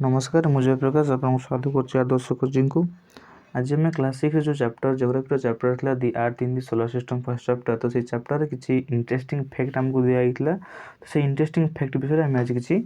नमस्कार मुझे प्रकाश आपको स्वागत कर दर्शक जी को। आज आम क्लास 6 जो चैप्टर ज्योग्राफी चैप्टर था दि अर्थ इन दि सोलर सिस्टम फर्स्ट चैप्टर। तो से चैप्टर किसी इंटरेस्टिंग फैक्ट आमको दिखाई तो से इंटरेस्टिंग फैक्ट विषय आम आज किसी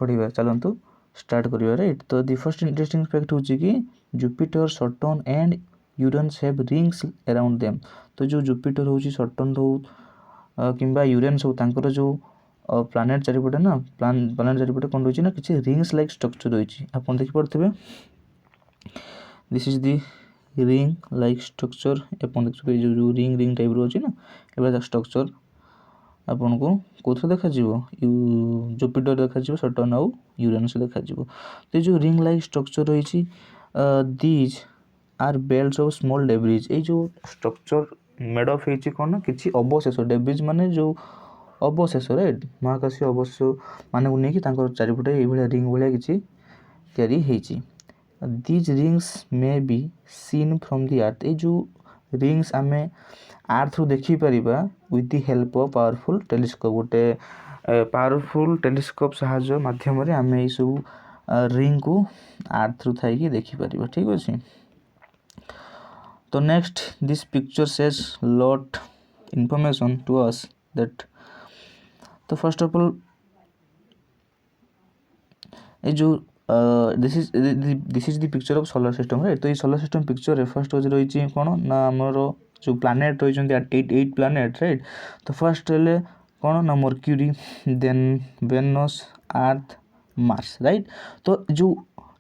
पढ़ा। चलतु स्टार्ट करिया राइट। तो दि फर्स्ट इंटरेस्टिंग फैक्ट हूँ कि Jupiter Saturn and Uranus have rings around them. तो जो जुपिटर हूँ सटर्न हो किंबा यूरेनस हो तांकर जो प्लानेट चारिपटे ना प्लानेट चारिपटे कौन रही ना किसी रिंग्स लाइक स्ट्रक्चर रही आप देखिपे। This is the ring like structure अपन देखिए जो रिंग रिंग टाइप रो ना एवं स्ट्रक्चर आपन को कौन देखा जुपिटर देखा सटर्न आउ यूरेनस देखा। तो जो रिंग लाइक स्ट्रक्चर रही these are belts of small debris. ये जो स्ट्रक्चर मेड ऑफ है कौन ना किसी अवशेष डेब्रिज माने जो अवशेष राइट महाकाशीय अवशेष मान को लेकिन चारिपटे ये रिंग भाया किसी तैयारी। These rings may be seen from the earth. ये जो रिंग्स आम अर्थ रू देखिपर with the help of powerful telescope. गोटे पावरफुल टेलीस्कोप साहाय्य माध्यम आम ये सब रिंग को अर्थ रू थी देखिपर। ठीक अच्छे। तो next this picture says lot information to us that. तो फर्स्ट ऑफ ऑल ये जो this is the picture of solar system right. तो ये सोलर सिस्टम पिक्चर रे फर्स्ट रही कौन ना आमर जो प्लानेट रही 8 प्लानेट राइट। तो फर्स्ट हेल्ले कौन ना Mercury then Venus Earth Mars right. तो जो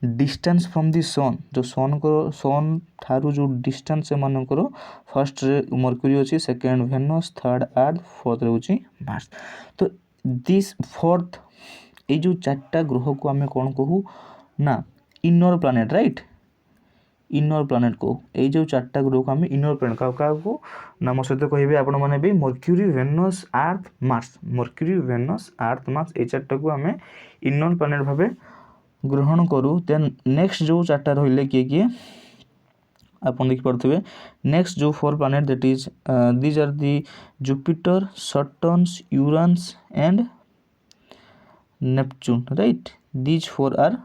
डिस्टेंस फ्रॉम दी सन जो सन ठारू जो डिस्टेंस से मानकर फर्स्ट मर्क्यूरी अच्छी सेकेंड वेनस थर्ड अर्थ फोर्थ रोचे मार्स। तो दिस फोर्थ ये जो चार्टा ग्रह को आम कौन कहू ना inner planet right. Inner planet को ये जो चार्टा ग्रह को आम इनर प्लानेट क्या ना मो सहित कहे आपण मैंने भी mercury Venus Earth Mars. Mercury Venus Earth Mars ये चार्टा को आम इनर प्लानेट भाव ग्रहण करूँ। देन नेक्स्ट जो चार्टा रही किए आप देखिपे नेक्स्ट जो 4 planet that is these are the Jupiter Saturn Uranus and Neptune right. These 4 are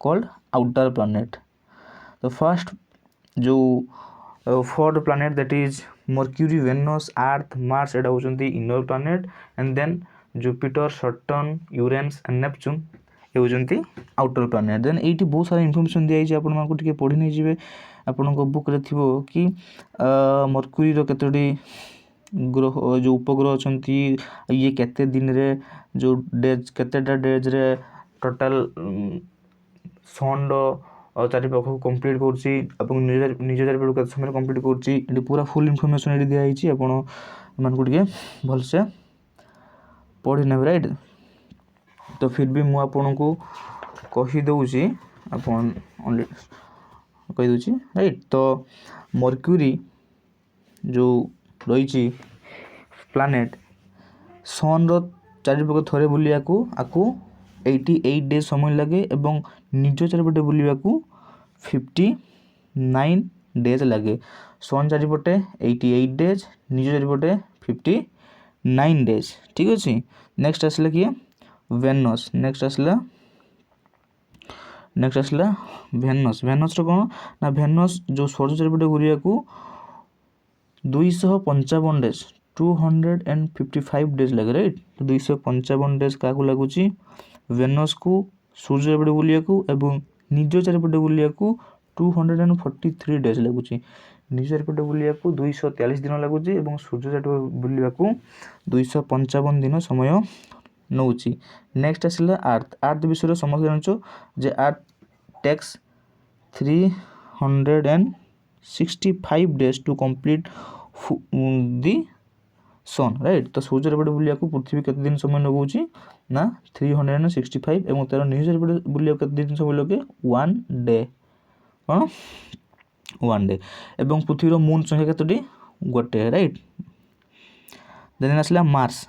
called outer planet. तो फर्स्ट जो 4 planet that is Mercury Venus Earth Mars एटा होचंती inner planet and then Jupiter Saturn Uranus and Neptune ये होचंती outer planet. Then एटी बहुत सारा information दिया जाय आपण मानको टिके पढी नै जिवे। आपण को बुक रे थिबो कि मर्क्यूरी रो केतोडी ग्रह जो उपग्रह अच्छा ये केते दिन रे जो डेज केतेटा डेज रे टोटाल सन चारिपाख कंप्लीट कर निज चारिपाख केते समय कंप्लीट कर पूरा फुल इनफॉरमेशन ये दिखाई आपण मानको टिके भलसे पढ़ी नेबे राइट। तो फिर भी मु आपन को कही दउची आपन कही दउची राइट। तो मर्क्यूरी जो रही प्लानेट सन चारिपटे थोड़े बुलिया आपको 88 डेज समय लगे एवं निज चारिपटे बुलिया 59 डेज लगे। सन चारिपटे 88 डेज निज चारिपटे 59 डेज। ठीक अच्छे। नेक्स्ट आसला किए वेनस। नेक्स्ट आसला वेनस। वेनस कौन ना वेनस जो सूर्य चारिपटे घूरिया 255 डेज 255 डेज लगे राइट। 255 डेज क्या लगुच वेनस को सूर्य चारिपटे बुलिया एवं निज चारिपटे बुलिया 243 डेज लगुच। निज चारिपटे बुलिया 243 दिन लगुच एवं सूर्य चारिपटे बुलिया 255 दिन समय नौ। नेक्स्ट आसला अर्थ। अर्थ विषय समस्त जान जे earth takes 365 days to complete the sun right. तो सूर्य चारिपटे बुलिया पृथ्वी केते दिन समय लगुच ना 365 एवं तार निज चारिपटे बुलिया केते दिन समय लगे 1 डे कौन 1 डे एवं पृथ्वीर मून संख्या केतोटी गोटे राइट। देन आसला मार्स।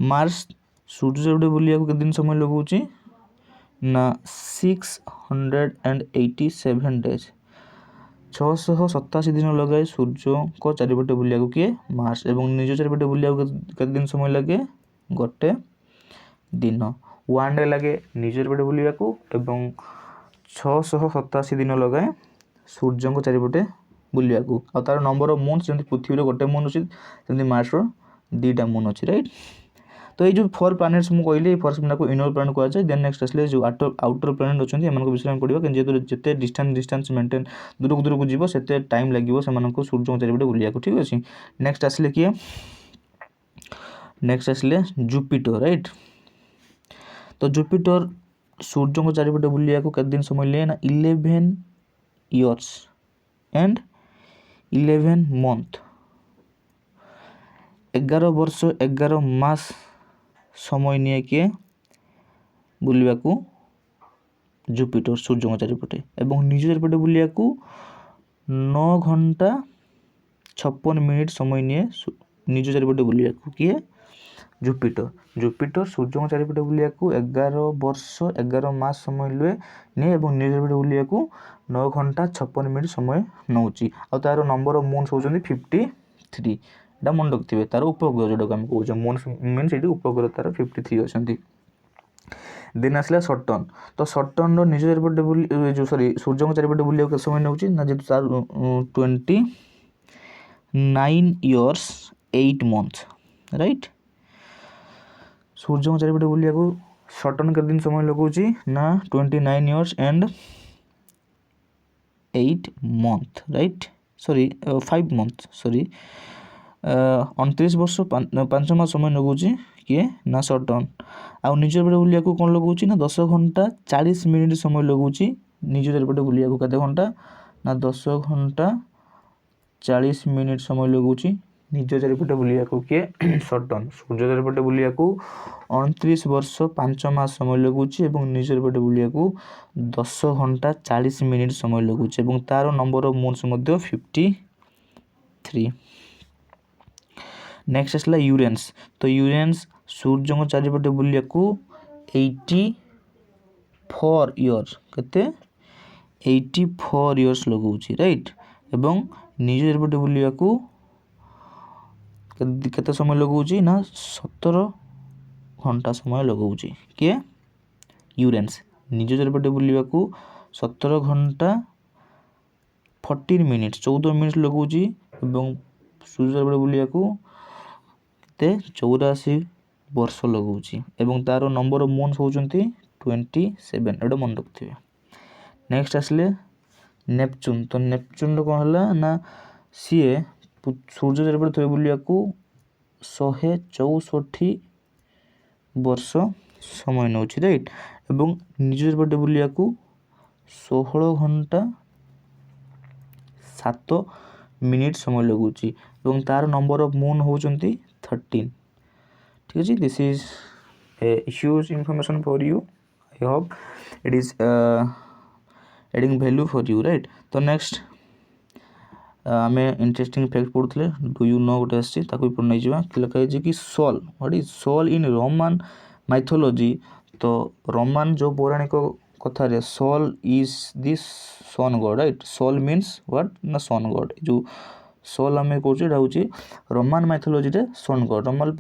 मार्स सूर्य चारिपटे बुलिया केते दिन समय लगुच ना 687 डेज 687 दिन लगाए सूर्य को चारिपटे बुलिया किए मार्स एवं निज चारिपटे बुलिया केते दिन समय लगे गोटे दिन 1 डे लगे निज चारिपटे बुलिया एवं 687 दिन लगाए सूर्य को चारिपटे बुलिया को आ तार नंबर ऑफ मून्स जमी पृथ्वी गोटे मून अच्छी जमी मार्स दुईटा मून अच्छी राइट। तो ये जो 4 प्लानेट्स मुझे कहली 4 को इनर प्लानेट कहुए। देन नेक्स्ट आसले जो आउटर प्लानेट अच्छे एम विषय में पढ़ा कि जिते डिस्टेंस मेंटेन दूर को जीव से टाइम लगे से सूर्य चारिपटे बुलिया को। ठीक अच्छे नेक्स्ट आसले किए नेक्स्ट आसले जुपिटर राइट। तो जुपिटर सूर्य को चारिपटे बुलिया को केते दिन समय लिए ना 11 इयर्स एंड 11 मंथ 11 वर्ष 11 मास समय नहीं किए बुलिया को जुपिटर सूर्य चारिपटे एवं निज चारिपटे बुलिया को 9 घंटा 56 मिनिट समय नहीं निज चारिपटे बुलिया को किए जुपिटर सूर्य चारिपटे बुलिया को 11 वर्ष 11 मास समय लुए नहीं एवं निज चारिपटे बुलिया को 9 घंटा 56 मिनिट समय नौ तार नंबर ऑफ मून्स होती 53 एटा मन रखिए तार उपग्रह जोटा आम कहे मून्स मीन्स ये उपग्रह तार 53 अच्छा। देन आसला सटर्न। तो सटर्न निज चारिपटे जो सॉरी सूर्य चारिपटे बुलिया के समय नौ ना जेहतु तार 29 इयर्स 8 मंथ राइट। सूर्य चारिपटे बुलिया को सटर्न के दिन समय लगुच ना 29 years and 8 month right sorry 5 month sorry 29 वर्ष 5 मास समय लगुच किए ना सटर्न आउ निज चारिपटे बुलिया को कौन लगुच ना 10 घंटा 40 मिनिट समय लगुच निज चारिपटे बुलिया को केते घंटा ना 10 घंटा 40 मिनिट समय लगुच निज चारिपटे बुलिया को किए सटर्न। सूर्य चारिपटे बुलिया को 29 वर्ष 5 मास समय लगुच एवं निज चारिपटे बुलिया को 10 घंटा 40 मिनिट समय लगुच एवं तार नंबर ऑफ मून्स 53। नेक्स्ट आसला यूरेन्स। तो यूरेन्स सूर्य चारिपटे बुलिया को 84 इयर्स केते 84 इयर्स लगुच राइट एवं निज चारिपटे बुलिया को केते समय लगुच ना 17 घंटा समय लगुच किए यूरेन्स निज चारिपटे बुलिया को 17 घंटा 14 मिनिट 14 मिनिट लगुच एवं सूर्य चारिपटे बुलिया को 84 वर्ष लगुच एवं तार नंबर ऑफ मून्स होती 27 एटा मन रखिए। नेक्स्ट आसले नेपच्यून। तो नेपच्यून कौन है ना सीए सूर्य चारिपटे थोड़े बुलिया को 164 वर्ष समय नौ राइट एवं निज चारिपटे बुलिया को 16 घंटा 7 मिनिट समय लगुच एवं तार नंबर ऑफ मून होती 13। ठीक है this is a huge information for you I hope it is adding value for you right. तो नेक्स्ट आम इंटरेस्टिंग फैक्ट पढ़ुले डू यू नो गोटे आसी पढ़ने जावा लिखाई कि Sol what is Sol in Roman mythology. तो रोमान जो पौराणिक कथार Sol is this sun god right. Sol means what ना सन गॉड जो सोल आम कहे रोमान माइथोलॉजी रे सन गॉड रोमान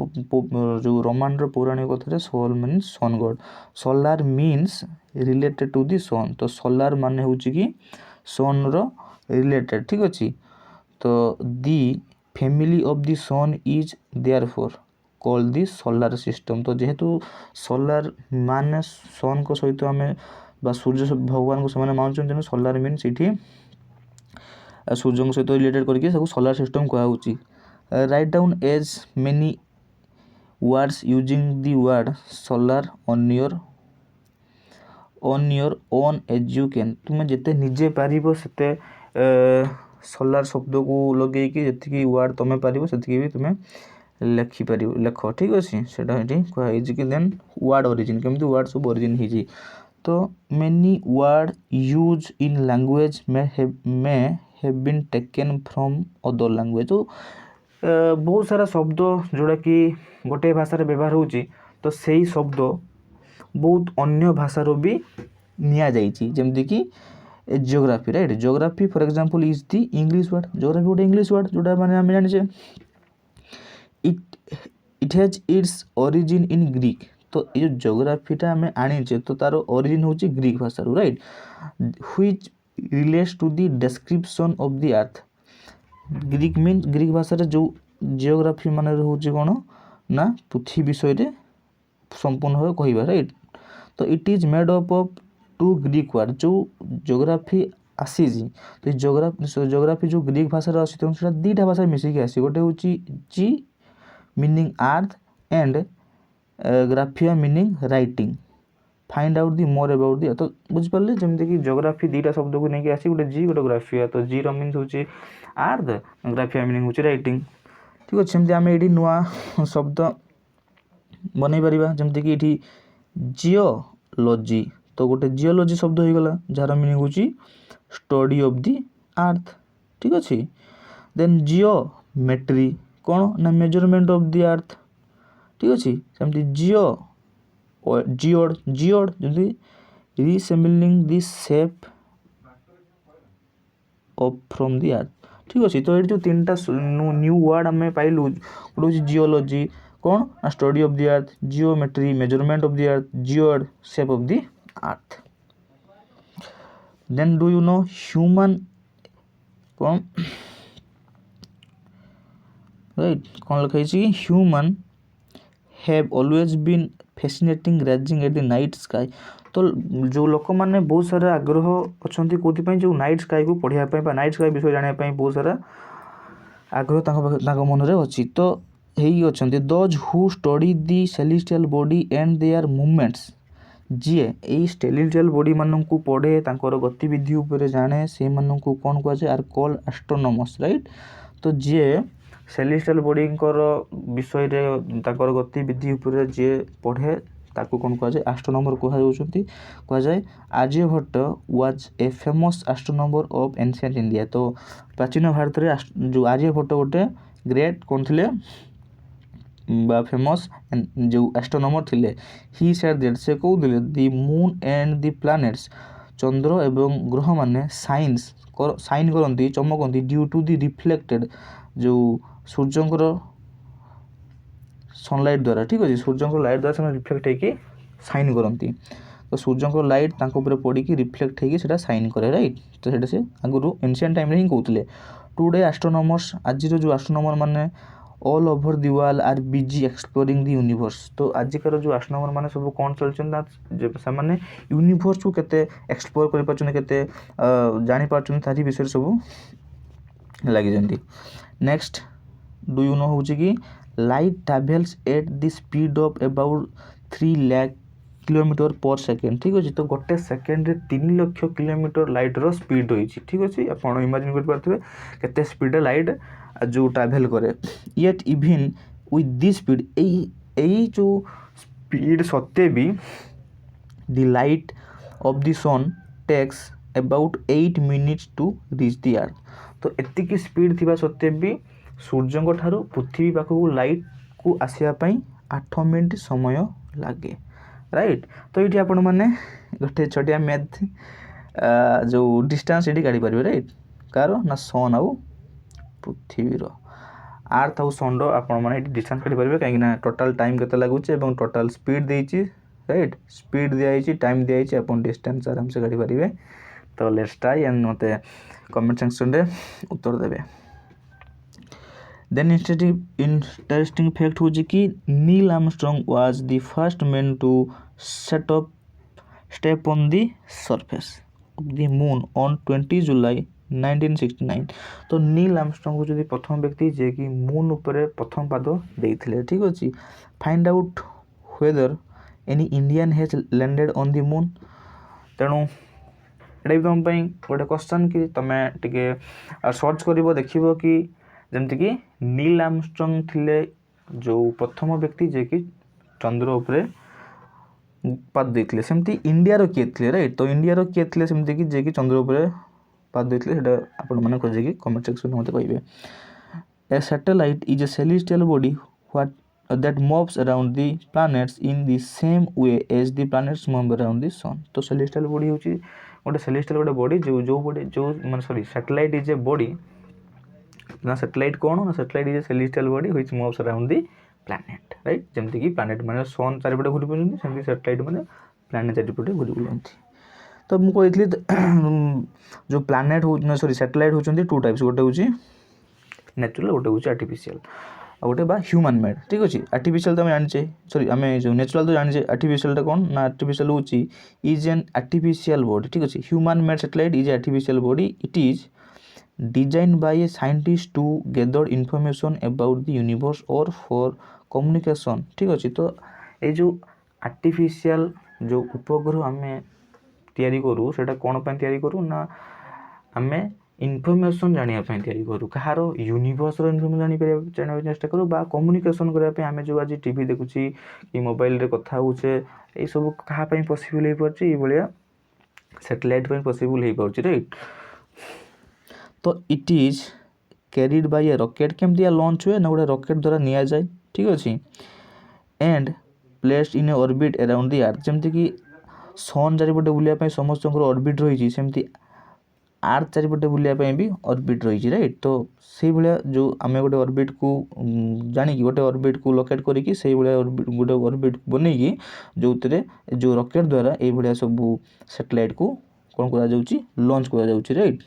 जो रोमान पौराणिक कथार Sol means sun god. Solar means related to the sun. तो सोलार मान हूँ कि सन रिलेटेड ठीक अच्छे। तो the family of the sun is therefore called the solar system. तो जेहेतु सोलार मान सन को सहित आम बा सूर्य भगवान को से मानुंट सोलार मीन्स ये सूर्य सहित रिलेटेड करके सोलार सिस्टम कहुच्छी। Write down as many words using the word solar on your own as you can. तुम्हें जिते निजे पार से सोलार शब्द को लगे जी वर्ड तुम्हें पार से भी तुम्हें लेखिपार लेख ठीक अच्छे से कहुई कि देन वर्ड ओरिजिन केमती वर्ड सब ओरिजिन हो। तो many word use in language may have been taken from other language. तो बहुत सारा शब्द जोड़ा कि गोटे भाषा व्यवहार होची तो सही शब्द बहुत अन्य भाषार भी निया जाइछि जेमती कि geography right. Geography for example is the English word. Geography गोटे इंग्लिश वर्ड जोटा माने आम जाने it has its origin in Greek. तो तो ये ज्योग्राफीटा आम आनीचे तो तार ओरिजिन हूँ ग्रीक भाषा right which relates to the description of the earth Greek mean Greek भाषा जो जियोग्राफी मान हूँ कौन ना पृथ्वी विषय संपूर्ण भाव कहवा राइट तो it is made up of two Greek word जो जियोग्राफी आसी तो जियोग्राफी जो ग्रीक भाषा आसी तो दुईटा भाषा मिसिकी आसी गोटे हूँ ge meaning earth and graphia meaning writing find out the more about the तो बुझिपारे जमीन कि जियोग्राफी दुईटा शब्द को लेकिन आसी गोटे जी गोटे ग्राफिया तो जी मीनिंग हूँ अर्थ ग्राफिया मीनिंग हूँ राइटिंग ठीक अच्छे सेमती आम ये नुआ शब्द बनई पार जमीक ये जियोलॉजी तो गोटे जियोलॉजी शब्द हो गला जार मीनिंग हूँ स्टडी ऑफ दी अर्थ ठीक अच्छे देन जियोमेट्री कौन ना मेजरमेंट ऑफ दी अर्थ ठीक अच्छे सेमती जियोड जियोड जमी resembling the shape of from the अर्थ ठीक अच्छे तो ये जो तीन टा न्यू वर्ड आम पाइलु गोटे हूँ जियोलॉजी कौन ना study of the earth geometry measurement of the earth geoid shape of the earth then do you know human कौन राइट कौन लिखाई human have always been fascinating gazing at the night sky तो जो लोक मैंने बहुत सारा आग्रह अच्छा कौन जो नाइट स्काई को पढ़ाई नाइट स्काई विषय जानापी बहुत सारा आग्रह मन में अच्छी तो यही अच्छा those who study the celestial body and their movements जी यही सेलेस्टियल बॉडी मान को पढ़े गतिविधि उपर जाने से कौन कहुए आर कॉल एस्ट्रोनॉमर्स राइट तो जी सेलेस्टियल बॉडी विषय गतिविधि उपर जी पढ़े ताको कौन कहुए एस्ट्रोनॉमर कहुए Aryabhata was a famous astronomer of ancient India तो प्राचीन भारत में जो आर्यभट्ट गोटे ग्रेट कौन थे फेमस जो एस्ट्रोनॉमर थिले ही सेड दैट से कहते दी मून एंड दी प्लैनेट्स चंद्र एवं ग्रह माने साइन करती चमकती ड्यू टू दी रिफ्लेक्टेड जो सूर्यंकर सनलाइट द्वारा ठीक अच्छे सूर्यंकर लाइट द्वारा से रिफ्लेक्ट होगी साइन करती तो सूर्यंकर लाइट पड़ी रिफ्लेक्ट होगी साइन करे राइट तो से आगुरी एंशिएंट टाइम ही कहते टुडे एस्ट्रोनॉमर्स आज जो एस्ट्रोनॉमर माने all over the world are busy exploring the universe तो आजिकार जो एस्ट्रोनॉमर माने सब कौन चलते यूनिवर्स को केते एक्सप्लोर कर जानी पार्छन तारी विषय सब लगी नेक्स्ट डू यू नो हूँ कि light travels at the speed of about 3 lakh kilometre per second ठीक अच्छे तो गोटे सेकेंड 3 लाख किलोमीटर लाइट रो स्पीड होती ठीक अच्छे आप इमेजिन कर पारे केते स्पीड लाइट जो ट्रावेल करे yet even with this speed यही जो स्पीड सत्ते भी the light of the sun takes about 8 minutes to reach the earth तो एतिकी स्पीड थी सत्ते भी सूर्य ठारू पृथ्वी पाखक लाइट को आसवाई 8 मिनिट समय लगे राइट तो ये आपण मैंने गोटे छोटिया मैथ जो डिस्टेंस ये काढ़ी पारे राइट कार ना सन आउ पृथ्वीर अर्थ आउ सन मैंने डिस्टेंस काढ़ी पारे कहीं टोटाल टाइम केते लगुचे और टोटाल स्पीड देती राइट स्पीड दिखाई टाइम दिखाई आप डिस्टेंस आराम से काढ़ी पारे तो लेट्स ट्राई एंड मत कमेंट सेक्शन रे उत्तर देवे देन इंटरेस्टिंग फैक्ट हूँ कि Neil Armstrong was the first man to step on the surface of the moon on 20 July 1969 तो नील आर्मस्ट्रांग हूँ प्रथम व्यक्ति जे कि मून उपरे प्रथम पाद देते ठीक अच्छे find out whether any Indian has landed on the moon तेणु ये भी तुम गोटे क्वेश्चन कि तुम्हें टे सर्च कर देखो कि जमती कि नील आर्मस्ट्रांग थिले जो प्रथम व्यक्ति जे कि चंद्र उपरे पाद देते सेमती इंडिया किए थे राइट तो इंडिया किए थे सेमती कि जे कि चंद्र उपरे पाद देते आपण मैंने खोजिकी कमेंट सेक्शन में मत कहे a satellite is a celestial body what that moves around the planets in the same way as the planets move around the sun तो celestial body होची गोटे celestial गोटे बॉडी जो बॉडी जो माने sorry satellite is a body ना satellite कौन ना satellite is A celestial body which moves around the planet right जमती कि प्लानेट माने सन चारिपटे घूरी बुलती सेमती सैटेलाइट माने प्लानेट चारिपटे घूरी बुलती तो मुझे कहती जो प्लानेट हो सॉरी सैटेलाइट होती टू टाइप्स गोटे हूँ नेचुरल गोटे हूँ आर्टिफिशियल आ गोटे बा ह्यूमन मेड ठीक अच्छे आर्टिफिशियल तो जाने सॉरी आम जो नेचुरल तो जाने आर्टिफिशियल कौन ना आर्टिफिशियल हूँ इज एन आर्टिफिशियल बॉडी ठीक अच्छे human made satellite is artificial body it is design by a scientist to gather information about the universe और फॉर कम्युनिकेशन ठीक अच्छे तो ये जो आर्टिफिशियल जो उपग्रह आम तैयारी करूँ सेटा कौन पर तैयारी करूँ ना आम इनफॉरमेशन जानापी तैयारी करूँ कहार यूनिवर्स इनफॉरमेशन जाना चेष्टा करूँ बा कम्युनिकेशन करने आम जो आज टीवी देखुची कि मोबाइल रे कथा होचे ये सब कहाँ पॉसिबल हो पार्टी ये सैटेलाइट पॉसिबल हो पार्टी राइट तो it is carried by A rocket केमती लॉन्च हुए ना गोटे रॉकेट द्वारा नि जाए ठीक अच्छे and placed in A orbit around the earth जमती कि सन चारिपटे बुलायापी समस्त ऑर्बिट रही सेमती आर्थ चारिपटे बुलायापी भी ऑर्बिट रही राइट तो से भाया जो आम गोटे ऑर्बिट को जानिकी गोटे ऑर्बिट को लोकेट करिकी से गोटे ऑर्बिट बनईकी जो जो रॉकेट द्वारा ये भाया सब सैटेलाइट को कौन करा लॉन्च करा राइट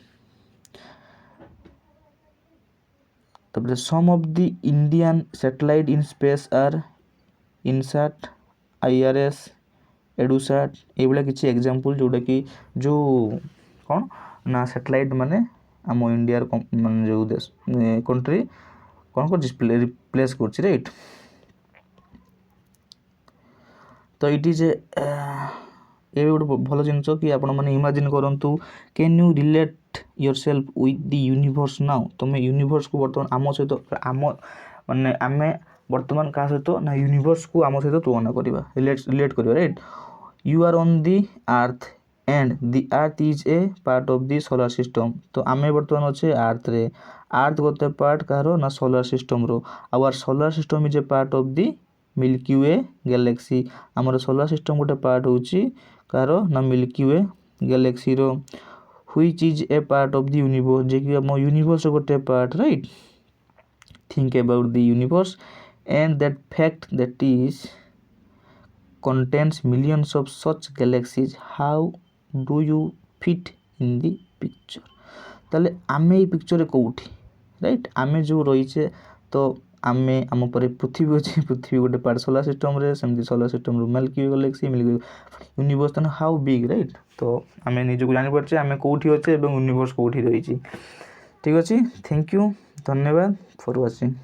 तापर some of the Indian satellite in space are INSAT IRS EDUSAT ये भाया किसी एग्जांपल जोटा कि जो कौन ना सैटेलाइट माने आम इंडिया मान जो देश कंट्री कौन कर रिप्लेस कर राइट तो इट इज ये गोटे भल जिन कि आपण मैंने इमेजिन करूँ can you relate your self with the universe now तुम यूनिवर्स को बर्तमान आम सहित आम माने आम बर्तमान क्या सहित ना यूनिवर्स को आम सहित तुलना करवा रिलेट करवा right you are on the earth and the earth is a part of the solar system तो आम बर्तमान अच्छे अर्थ रे अर्थ गोटे पार्ट कहार ना सोलार सिस्टम रो our solar system is a part of the Milky Way galaxy आमर सोलार सिस्टम गोटे पार्ट होची कार ना मिल्की वे गैलेक्सी रो which is a part of the universe जे कि आम यूनिवर्स गोटे part right think about the universe and that fact that is contains millions of such galaxies how do you fit in the picture ताले आमे ये picture कौटी right आमे जो रहीचे तो आमे आम पर पृथ्वी अच्छे पृथ्वी गोटे पार्ट सोलार सिस्टम रे सेमती सोलार सिस्टम रो मिल्की वे गैलेक्सी यूनिवर्स तो हाउ बिग राइट तो आमे निजको जानि पारछे आमे कोठी अच्छे एवं यूनिवर्स कोठी रही ठीक अच्छे थैंक यू धन्यवाद फॉर वाचिंग।